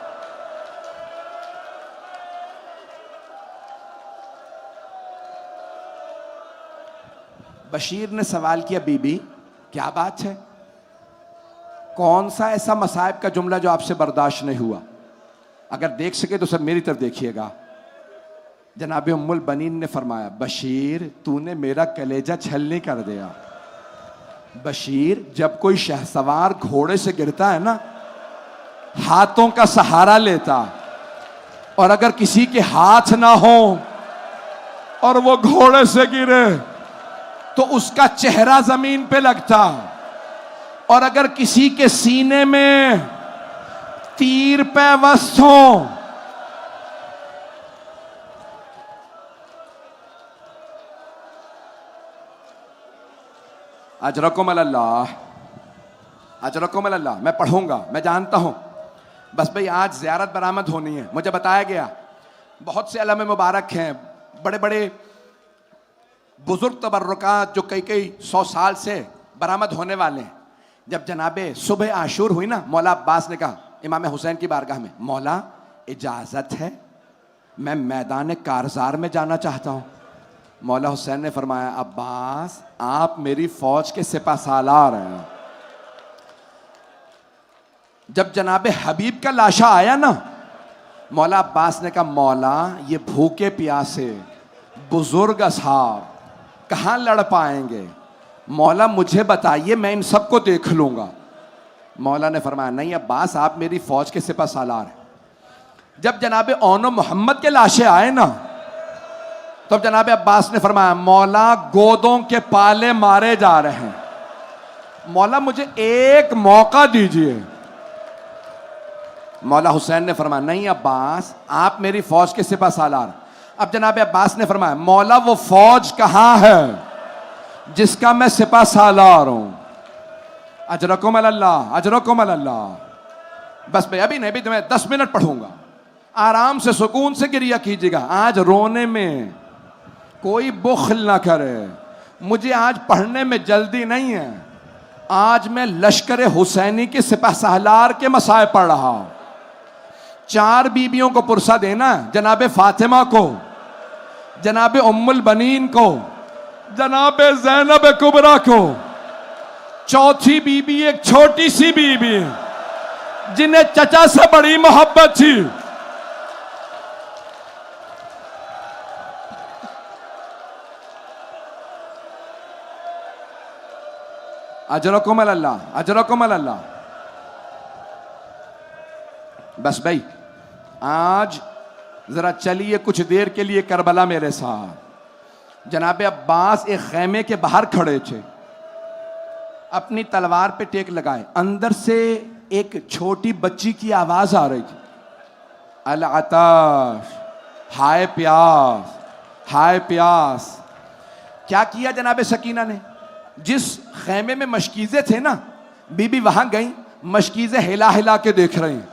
बशीर ने सवाल किया बीबी क्या बात है, कौन सा ऐसा मसाइब का जुमला जो आपसे बर्दाश्त नहीं हुआ? अगर देख सके तो सब मेरी तरफ देखिएगा। जनाबे उम्मुल बनीन ने फरमाया बशीर तूने मेरा कलेजा छलनी कर दिया। बशीर जब कोई शहसवार घोड़े से गिरता है ना, हाथों का सहारा लेता, और अगर किसी के हाथ ना हो और वो घोड़े से गिरे तो उसका चेहरा जमीन पे लगता, और अगर किसी के सीने में तीर पैवस्त हो अजरकुम अल्लाह, अजरकुम अल्लाह। मैं पढ़ूंगा, मैं जानता हूं, बस भाई आज ज़ियारत बरामद होनी है। मुझे बताया गया बहुत से अलम मुबारक हैं, बड़े बड़े बुजुर्ग तबर्रुकात जो कई कई 100 साल से बरामद होने वाले हैं। जब जनाबे सुबह आशूर हुई ना, मौला अब्बास ने कहा इमाम हुसैन की बारगाह में मौला इजाज़त है, मैं मैदान कारजार में जाना चाहता हूं। मौला हुसैन ने फरमाया अब्बास आप मेरी फौज के सिपा सालार हैं। जब जनाबे हबीब का लाशा आया ना, मौला अब्बास ने कहा मौला ये भूखे प्यासे बुजुर्ग असहाब कहां लड़ पाएंगे, मौला मुझे बताइए मैं इन सबको देख लूंगा। मौला ने फरमाया नहीं अब्बास आप मेरी फौज के सिपा सालार हैं। जब जनाबे ओनो मोहम्मद के लाशे आए ना, तब जनाबे अब्बास ने फरमाया मौला गोदों के पाले मारे जा रहे हैं, मौला मुझे एक मौका दीजिए। मौला हुसैन ने फरमाया नहीं अब्बास आप मेरी फौज के सिपा सालार। अब जनाबे अब्बास ने फरमाया मौला वो फौज कहां है जिसका मैं सिपा सालार हूं? अजरकुम अल्लाह, अजरकुम अल्लाह। बस भाई अभी नहीं, भी मैं 10 मिनट पढ़ूंगा, आराम से सुकून से गिरिया कीजिएगा। आज रोने में कोई बुख्ल ना करे, मुझे आज पढ़ने में जल्दी नहीं है। आज मैं लश्कर हुसैनी के सिपह सालार के मसाए पढ़ रहा हूं। 4 बीबियों को पुरसा देना, जनाबे फातिमा को, जनाबे उम्मुल बनीन को, जनाबे ज़ैनब कुबरा को, चौथी बीबी एक छोटी सी बीबी जिन्हें चचा से बड़ी मोहब्बत थी। अजरकुम अल्लाह, अजरकुम अल्लाह। बस भाई आज जरा चलिए कुछ देर के लिए करबला मेरे साथ। जनाब अब्बास एक खेमे के बाहर खड़े थे, अपनी तलवार पे टेक लगाए। अंदर से एक छोटी बच्ची की आवाज आ रही थी, अल आताश, हाय प्यास, हाय प्यास। क्या किया जनाब सकीना ने? जिस खेमे में मशकीज़े थे ना, बीबी वहां गई, मशकीज़े हिला हिला के देख रही हैं,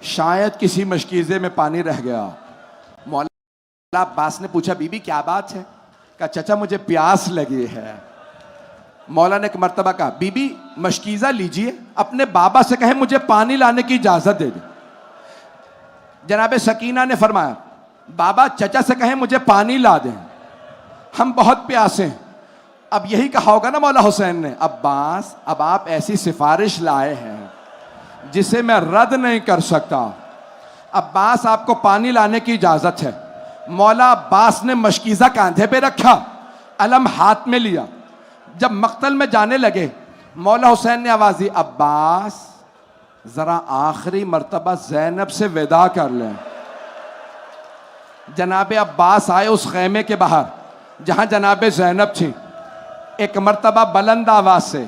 शायद किसी मशकीज़े में पानी रह गया। मौला अब्बास ने पूछा, बीबी क्या बात है? कहा, चचा मुझे प्यास लगी है। मौला ने एक मर्तबा कहा, बीबी मशकीज़ा लीजिए, अपने बाबा से कहें मुझे पानी लाने की इजाज़त दे दे। जनाब सकीना ने फरमाया, बाबा चचा से कहें मुझे पानी ला दें, हम बहुत प्यासे हैं। अब यही कहा होगा ना मौला हुसैन ने, अब्बास अब आप ऐसी सिफारिश लाए हैं जिसे मैं रद्द नहीं कर सकता, अब्बास आपको पानी लाने की इजाजत है। मौला अब्बास ने मशकीज़ा कांधे पे रखा, अलम हाथ में लिया। जब मक्तल में जाने लगे, मौला हुसैन ने आवाज दी, अब्बास जरा आखिरी मर्तबा ज़ैनब से विदा कर लें। जनाब अब्बास आए उस खेमे के बाहर जहां जनाब ज़ैनब थी। एक मर्तबा बुलंद आवाज से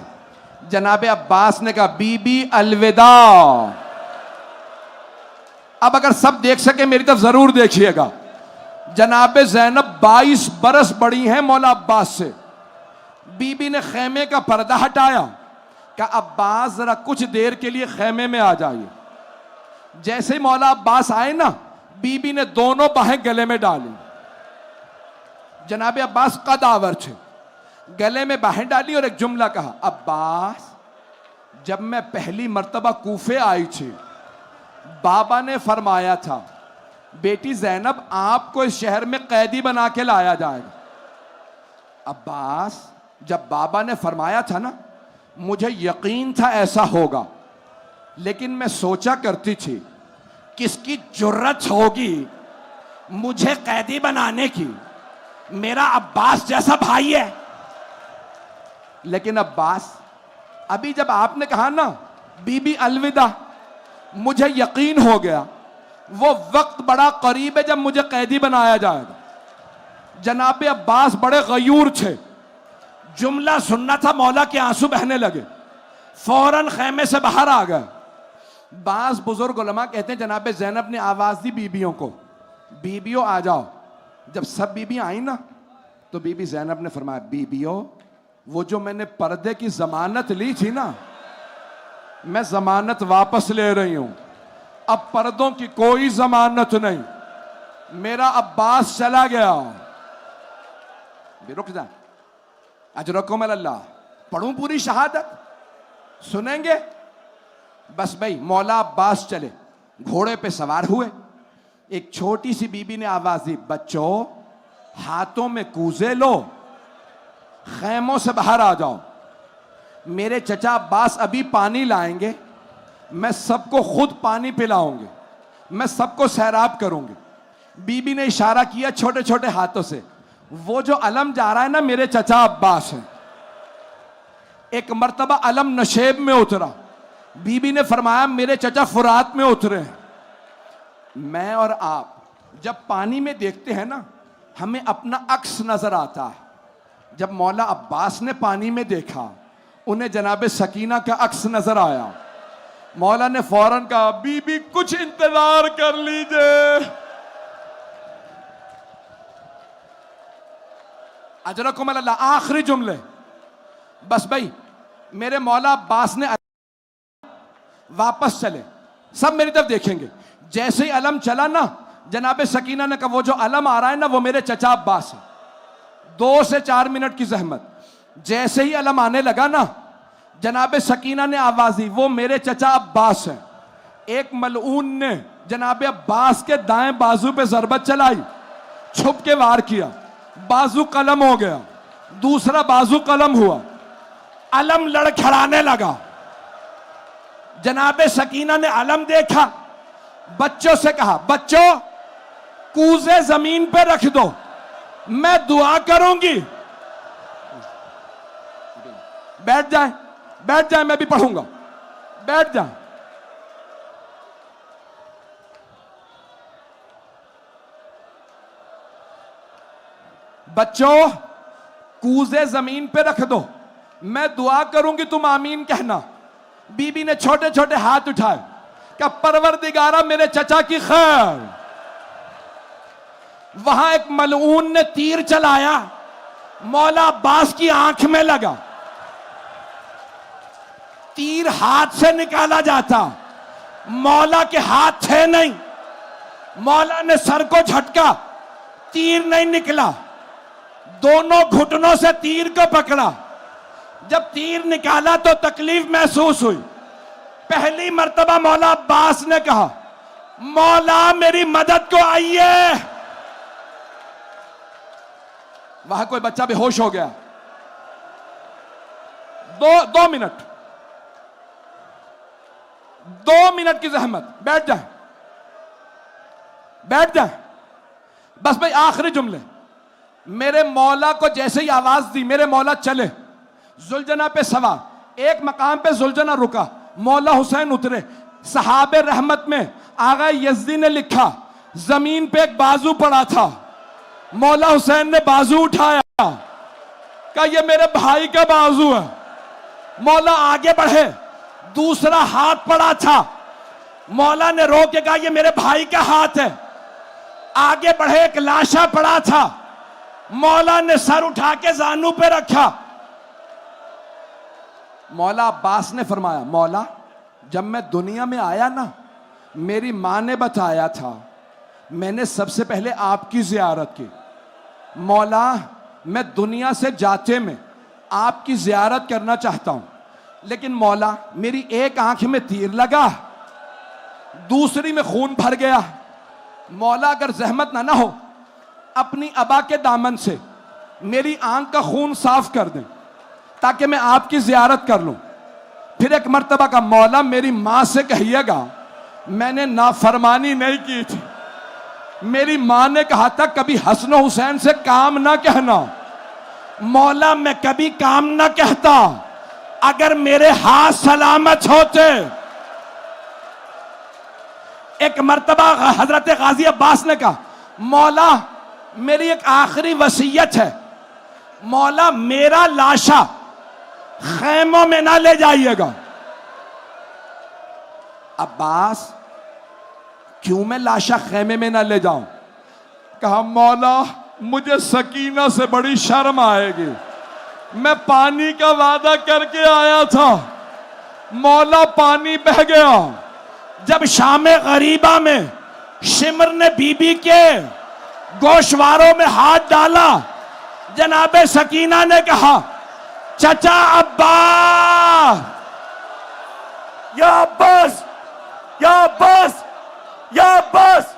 जनाब अब्बास ने कहा, बीबी अलविदा। अब अगर सब देख सके मेरी तरफ जरूर देखिएगा। जनाब ज़ैनब 22 बरस बड़ी हैं मौला अब्बास से। बीबी ने खेमे का पर्दा हटाया, कहा, अब्बास जरा कुछ देर के लिए खेमे में आ जाइए। जैसे ही मौला अब्बास आए ना, बीबी ने दोनों बाहें गले में डाली। जनाब अब्बास कदावर थे, गले में बाहें डाली और एक जुमला कहा, अब्बास जब मैं पहली मर्तबा कूफे आई थी, बाबा ने फरमाया था, बेटी ज़ैनब आपको इस शहर में कैदी बना के लाया जाएगा। अब्बास जब बाबा ने फरमाया था ना, मुझे यकीन था ऐसा होगा, लेकिन मैं सोचा करती थी किसकी जुर्रत होगी मुझे कैदी बनाने की, मेरा अब्बास जैसा भाई है। लेकिन अब्बास अभी जब आपने कहा ना बीबी अलविदा, मुझे यकीन हो गया वो वक्त बड़ा करीब है जब मुझे कैदी बनाया जाएगा। जनाब अब्बास बड़े गयूर थे, जुमला सुनना था, मौला के आंसू बहने लगे, फौरन खेमे से बाहर आ गए। बास बुजुर्ग उलमा कहते हैं जनाब ज़ैनब ने आवाज दी बीबियों को, बीबियों आ जाओ। जब सब बीबियां आई ना, तो बीबी ज़ैनब ने फरमाया, बीबियों वो जो मैंने पर्दे की जमानत ली थी ना, मैं जमानत वापस ले रही हूं। अब पर्दों की कोई जमानत नहीं, मेरा अब्बास चला गया। रुक जा, अजरकुम अल्लाह, पढ़ूं पूरी शहादत, सुनेंगे? बस भाई मौला अब्बास चले, घोड़े पे सवार हुए। एक छोटी सी बीबी ने आवाज दी, बच्चों हाथों में कूजे लो, खेमों से बाहर आ जाओ, मेरे चचा अब्बास अभी पानी लाएंगे, मैं सबको खुद पानी पिलाऊंगी, मैं सबको सैराब करूंगी। बीबी ने इशारा किया छोटे छोटे हाथों से, वो जो अलम जा रहा है ना, मेरे चचा अब्बास है। एक मर्तबा अलम नशेब में उतरा, बीबी ने फरमाया मेरे चचा फुरात में उतरे हैं। मैं और आप जब पानी में देखते हैं ना, हमें अपना अक्स नजर आता है। जब मौला अब्बास ने पानी में देखा, उन्हें जनाब सकीना का अक्स नजर आया। मौला ने फौरन कहा, बीबी कुछ इंतजार कर लीजिए। अजरकुम अल्लाह, आखिरी जुमले। बस भाई मेरे मौला अब्बास ने वापस चले, सब मेरी तरफ देखेंगे। जैसे ही अलम चला ना, जनाब सकीना ने कहा, वो जो अलम आ रहा है ना, वो मेरे चचा अब्बास है। 2 से 4 मिनट की जहमत। जैसे ही अलम आने लगा ना, जनाब सकीना ने आवाज दी, वो मेरे चचा अब्बास है। एक मलऊन ने जनाब अब्बास के दाएं बाजू पे जरबत चलाई, छुप के वार किया, बाजू कलम हो गया, दूसरा बाजू कलम हुआ, अलम लड़खड़ाने लगा। जनाब सकीना ने अलम देखा, बच्चों से कहा, बच्चों कूजे जमीन पे रख दो, मैं दुआ करूंगी। बैठ जाए, बैठ जाए, मैं भी पढ़ूंगा, बैठ जाए। बच्चों कूजे जमीन पे रख दो, मैं दुआ करूंगी तुम आमीन कहना। बीबी ने छोटे छोटे हाथ उठाए, क्या परवरदिगारा मेरे चचा की खैर। वहां एक मलऊन ने तीर चलाया, मौला अब्बास की आंख में लगा। तीर हाथ से निकाला जाता, मौला के हाथ थे नहीं। मौला ने सर को झटका, तीर नहीं निकला। दोनों घुटनों से तीर को पकड़ा। जब तीर निकाला तो तकलीफ महसूस हुई। पहली मर्तबा मौला अब्बास ने कहा, मौला मेरी मदद को आइए। वहां कोई बच्चा बेहोश हो गया। दो मिनट 2 मिनट की जहमत, बैठ जाए, बैठ जाए। बस भाई आखिरी जुमले। मेरे मौला को जैसे ही आवाज दी, मेरे मौला चले, जुलजना पे सवार। एक मकाम पे जुलजना रुका, मौला हुसैन उतरे। सहाबे रहमत में आगा यज़दी ने लिखा, जमीन पे एक बाजू पड़ा था, मौला हुसैन ने बाजू उठाया, कहा ये मेरे भाई का बाजू है। मौला आगे बढ़े, दूसरा हाथ पड़ा था, मौला ने रोक के कहा ये मेरे भाई का हाथ है। आगे बढ़े, एक लाशा पड़ा था, मौला ने सर उठा के जानू पे रखा। मौला अब्बास ने फरमाया, मौला जब मैं दुनिया में आया ना, मेरी मां ने बताया था, मैंने सबसे पहले आपकी जियारत की। मौला मैं दुनिया से जाते में आपकी जियारत करना चाहता हूं, लेकिन मौला मेरी एक आंख में तीर लगा, दूसरी में खून भर गया। मौला अगर जहमत ना हो, अपनी अबा के दामन से मेरी आंख का खून साफ कर दें ताकि मैं आपकी जियारत कर लूं। फिर एक मर्तबा का, मौला मेरी मां से कहिएगा मैंने नाफरमानी नहीं की थी। मेरी मां ने कहा था कभी हसन हुसैन से काम ना कहना। मौला मैं कभी काम ना कहता अगर मेरे हाथ सलामत होते। एक मर्तबा हजरत गाजी अब्बास ने कहा, मौला मेरी एक आखिरी वसीयत है, मौला मेरा लाशा खैमों में ना ले जाइएगा। अब्बास क्यों मैं लाशा खैमे में ना ले जाऊं? कहा, मौला मुझे सकीना से बड़ी शर्म आएगी, मैं पानी का वादा करके आया था, मौला पानी बह गया। जब शामे गरीबा में शिमर ने बीबी के गोशवारों में हाथ डाला, जनाबे सकीना ने कहा, चचा अब्बास, या अब्बास, या अब्बास, या अब्बास।